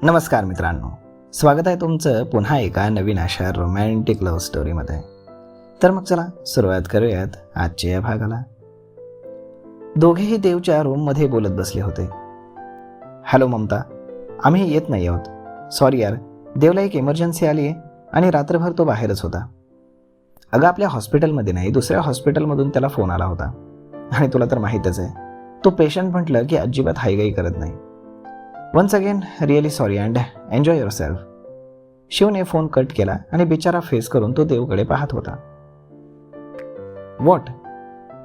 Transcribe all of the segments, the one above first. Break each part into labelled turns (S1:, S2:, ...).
S1: नमस्कार मित्रांनो, स्वागत आहे तुमचं पुन्हा एका नवीन अशा रोमॅन्टिक लव्ह स्टोरीमध्ये. तर मग चला सुरुवात करूयात आजच्या या भागाला. दोघेही देवच्या रूममध्ये बोलत बसले होते. हॅलो ममता, आम्ही येत नाही आहोत. सॉरी यार, देवला एक इमर्जन्सी आली आहे आणि रात्रभर तो बाहेरच होता. अगं आपल्या हॉस्पिटलमध्ये नाही, दुसऱ्या हॉस्पिटलमधून त्याला फोन आला होता. आणि तुला तर माहीतच आहे, तो पेशंट म्हटलं की अजिबात हायगाई करत नाही. Once again really sorry and enjoy your सेल्फ. शिवने फोन कट केला आणि बिचारा फेस करून तो देवकडे पाहत होता. व्हॉट?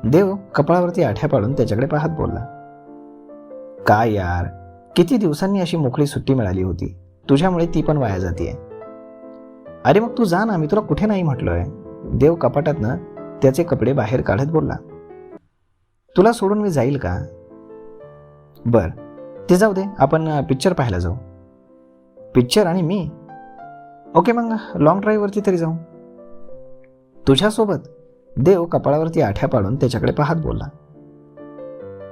S1: देव कपाळावरती आठ्या पाडून त्याच्याकडे पाहत बोलला. काय यार, किती दिवसांनी अशी मोकळी सुट्टी मिळाली होती, तुझ्यामुळे ती पण वाया जातीये. अरे मग तू जा ना, मी तुला कुठे नाही म्हटलोय. देव कपाटातनं त्याचे कपडे बाहेर काढत बोलला. तुला सोडून मी जाईल का? बर, ते जाऊ दे, आपण पिक्चर पाहायला जाऊ. पिक्चर आणि मी? ओके, मग लॉंग ड्राईव्हवरती तरी जाऊ. तुझ्यासोबत? देव कपाळावरती आठ्या पाडून त्याच्याकडे पाहत बोलला.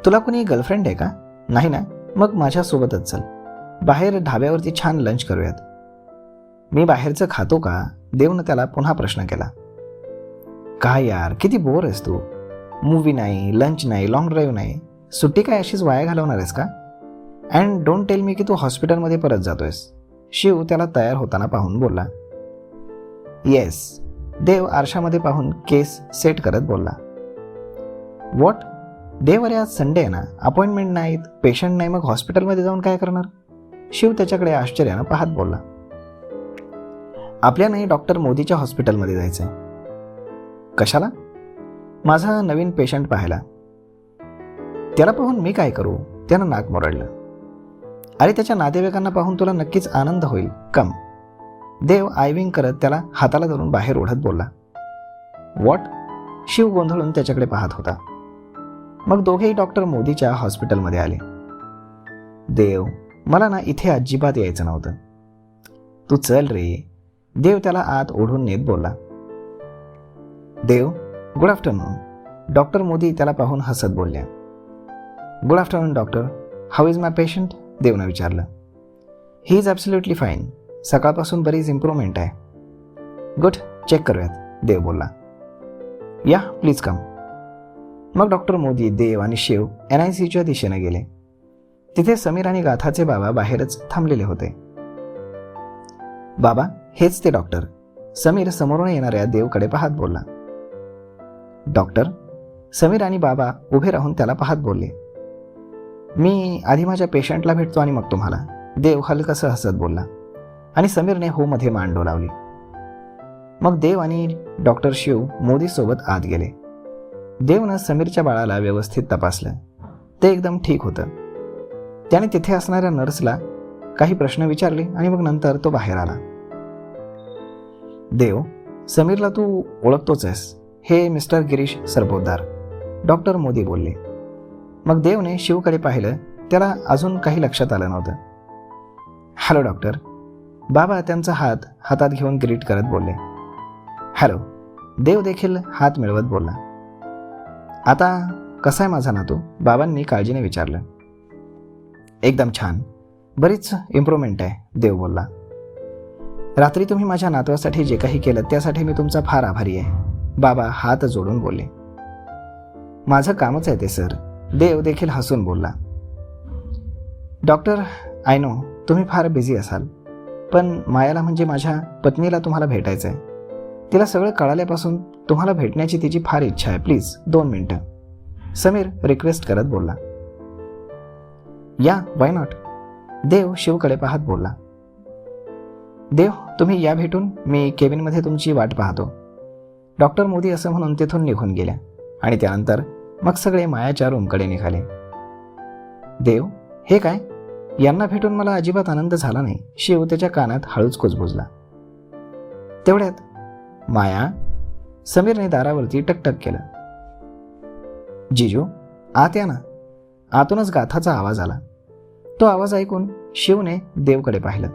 S1: तुला कोणी गर्लफ्रेंड आहे का? नाही ना, मग माझ्यासोबतच चल. बाहेर ढाब्यावरती छान लंच करूयात. मी बाहेरचं खातो का? देवनं त्याला पुन्हा प्रश्न केला. काय यार, किती बोर आहेस तू. मूवी नाही, लंच नाही, लॉंग ड्राईव्ह नाही, सुट्टी काय अशीच वाया घालवणार आहेस का? अँड डोंट टेल मी की तू हॉस्पिटलमध्ये परत जातोयस. शिव त्याला तयार होताना पाहून बोलला. येस. देव आरशामध्ये पाहून केस सेट करत बोलला. व्हॉट? देव, अरे आज संडे आहे ना, अपॉइंटमेंट नाहीत, पेशंट नाही, मग हॉस्पिटलमध्ये जाऊन काय करणार? शिव त्याच्याकडे आश्चर्यानं पाहत बोलला. आपल्यालाही डॉक्टर मोदीच्या हॉस्पिटलमध्ये जायचंय. कशाला? माझा नवीन पेशंट पाहायला. त्याला पाहून मी काय करू? त्यानं नाक मोरडलं. अरे त्याच्या नातेवाईकांना पाहून तुला नक्कीच आनंद होईल, कम. देव आयविंग करत त्याला हाताला धरून बाहेर ओढत बोलला. व्हॉट? शिव गोंधळून त्याच्याकडे पाहत होता. मग दोघेही डॉक्टर मोदीच्या हॉस्पिटलमध्ये आले. देव, मला ना इथे अजिबात यायचं नव्हतं. तू चल रे. देव त्याला आत ओढून नेत बोलला. देव, गुड आफ्टरनून. डॉक्टर मोदी त्याला पाहून हसत बोलल्या. Good afternoon doctor. How is my patient? देवनं विचारलं. ही इज ॲब्सोल्युटली फाईन. सकाळपासून बरीच इम्प्रूव्हमेंट आहे. गुड, चेक करूयात, देव बोलला. या प्लीज कम. मग डॉक्टर मोदी, देव आणि शिव NICUच्या दिशेने गेले. तिथे समीर आणि गाथाचे बाबा बाहेरच थांबलेले होते. बाबा, हेच ते डॉक्टर. समीर समोरून येणाऱ्या देवकडे पाहत बोलला. डॉक्टर? समीर आणि बाबा उभे राहून त्याला पाहत बोलले. मी आधी माझ्या पेशंटला भेटतो आणि मग तुम्हाला, देव हलकसं हसत बोलला. आणि समीरने हो मध्ये मान डोलावली. मग देव आणि डॉक्टर शिव मोदीसोबत आत गेले. देवनं समीरच्या बाळाला व्यवस्थित तपासलं. ते एकदम ठीक होतं. त्याने तिथे असणाऱ्या नर्सला काही प्रश्न विचारले आणि मग नंतर तो बाहेर आला. देव, समीरला तू ओळखतोच आहेस, हे मिस्टर गिरीश सरपोतदार, डॉक्टर मोदी बोलले. मग देवने शिवकडे पाहिलं. त्याला अजून काही लक्षात आलं नव्हतं. Hello doctor. बाबा त्यांचा हात हातात घेऊन ग्रीट करत बोलले. हॅलो. देव देखील हात मिळवत बोलला. आता कसा आहे माझा नातू? बाबांनी काळजीने विचारलं. एकदम छान, बरीच इम्प्रूव्हमेंट आहे, देव बोलला. रात्री तुम्ही माझ्या नातवासाठी जे काही केलं त्यासाठी मी तुमचा फार आभारी आहे, बाबा हात जोडून बोलले. माझं कामच आहे ते सर, देव देखील हसून बोलला. डॉक्टर, आय नो तुम्ही फार बिझी असाल, पण मायाला म्हणजे माझ्या पत्नीला तुम्हाला भेटायचं आहे. तिला सगळं कळाल्यापासून तुम्हाला भेटण्याची तिची फार इच्छा आहे. प्लीज 2 मिनिटं, समीर रिक्वेस्ट करत बोलला. या, वाय नॉट, देव शिवकडे पाहत बोलला. देव, तुम्ही या भेटून, मी केबिनमध्ये तुमची वाट पाहतो. डॉक्टर मोदी असं म्हणून तिथून निघून गेल्या आणि त्यानंतर मग सगळे मायाच्या रूमकडे निघाले. देव, हे काय? यांना भेटून मला अजिबात आनंद झाला नाही, शिव त्याच्या कानात हळूच कुजबुजला. तेवढ्यात माया, समीरने दारावरती टकटक केलं. जिजू, आत या ना. आतूनच गाथाचा आवाज आला. तो आवाज ऐकून शिवने देवकडे पाहिलं,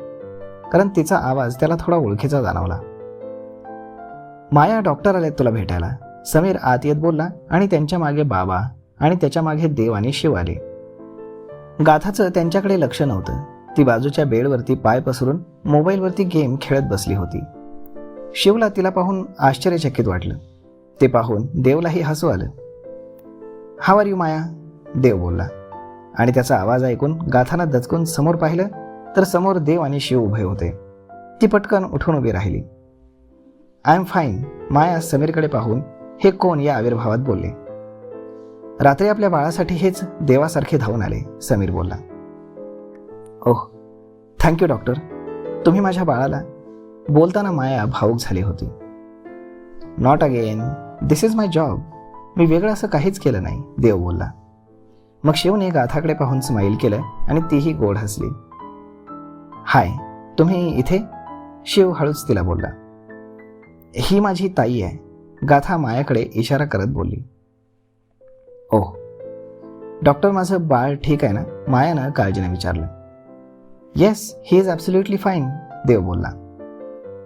S1: कारण तिचा आवाज त्याला थोडा ओळखीचा जाणवला. माया, डॉक्टर आलेत तुला भेटायला, समीर आत येत बोलला. आणि त्यांच्या मागे बाबा आणि त्याच्या मागे देव आणि शिव आले. गाथाचं त्यांच्याकडे लक्ष नव्हतं. ती बाजूच्या बेडवरती पाय पसरून मोबाईलवरती गेम खेळत बसली होती. शिवला तिला पाहून आश्चर्यचकित वाटलं. ते पाहून देवलाही हसू आलं. हाव आर यू माया, देव बोलला. आणि त्याचा आवाज ऐकून गाथानं दचकून समोर पाहिलं तर समोर देव आणि शिव उभे होते. ती पटकन उठून उभी राहिली. आय एम फाईन, माया समीरकडे पाहून हे कोण या आविर्भावात बोलले. रात्री आपल्या बाळासाठी हेच देवासारखे धावून आले, समीर बोलला. ओह थँक्यू डॉक्टर, तुम्ही माझ्या बाळाला. बोलताना माया भावूक झाली होती. Not again, this is my job. मी वेगळं असं काहीच केलं नाही, देव बोलला. मग शिवने गाथाकडे पाहून स्माईल केलं आणि तीही गोड हसली. हाय, तुम्ही इथे? शिव हळूच तिला बोलला. ही माझी ताई आहे, गाथा मायाकडे इशारा करत बोलली. ओह डॉक्टर, माझं बाळ ठीक आहे ना, मायानं काळजीने विचारलं. Yes, he is absolutely fine, Dev बोलला.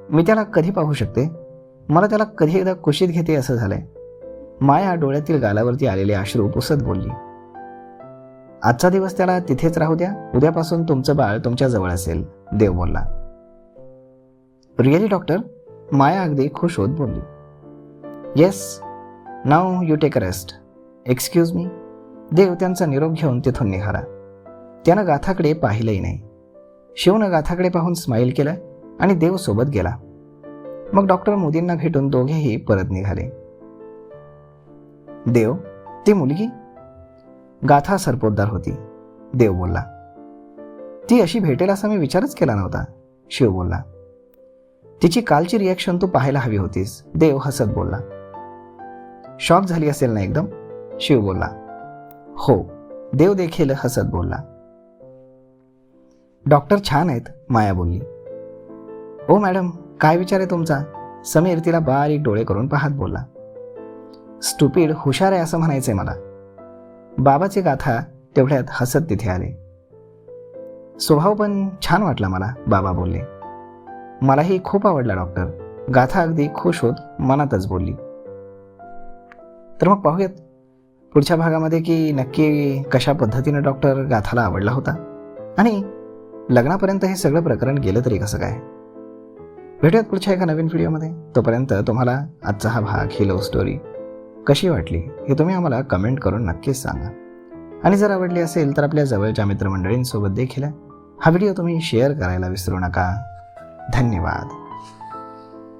S1: मी त्याला कधी पाहू शकते? मला त्याला कधी एकदा कुशीत घेते असं झालंय. माया डोळ्यातील गालावरती आलेले अश्रू पुसत बोलली. आजचा दिवस त्याला तिथेच राहू द्या, उद्यापासून तुमचं बाळ तुमच्या जवळ असेल, देव बोलला. Really doctor? माया अगदी खुश होत बोलली. Yes, now you take a rest. Excuse me. Dev त्यांचा निरोप घेऊन तिथून निघाला. त्यानं गाथाकडे पाहिलंही नाही. शिवनं गाथाकडे पाहून स्माईल केलं आणि देव सोबत गेला. मग डॉक्टर मोदींना भेटून दोघेही परत निघाले. देव, ती मुलगी? गाथा सरपोतदार होती, देव बोलला. ती अशी भेटेल असा मी विचारच केला नव्हता, शिव बोलला. तिची कालची रिॲक्शन तू पाहायला हवी होतीस, देव हसत बोलला. शॉक झाली असेल ना एकदम, शिव बोलला. हो, देव देखील हसत बोलला. डॉक्टर छान आहेत, माया बोलली. ओ मॅडम, काय विचार आहे तुमचा? समीर तिला बारीक डोळे करून पाहत बोलला. स्टुपिड, हुशार आहे असं म्हणायचंय मला. बाबाचे गाथा तेवढ्यात हसत तिथे आले. स्वभाव पण छान वाटला मला, बाबा बोलले. मलाही खूप आवडला डॉक्टर, गाथा अगदी खुश होत मनातच बोलली. तर मग पाहूयात पुढच्या भागामध्ये की नक्की कशा पद्धतीनं डॉक्टर गाथाला आवडला होता आणि लग्नापर्यंत हे सगळं प्रकरण गेलं तरी कसं काय. भेटूयात पुढच्या एका नवीन व्हिडिओमध्ये. तोपर्यंत तुम्हाला आजचा हा भाग, ही लव्ह स्टोरी कशी वाटली हे तुम्ही आम्हाला कमेंट करून नक्कीच सांगा. आणि जर आवडली असेल तर आपल्या जवळच्या मित्रमंडळींसोबत देखील हा व्हिडिओ तुम्ही शेअर करायला विसरू नका. धन्यवाद.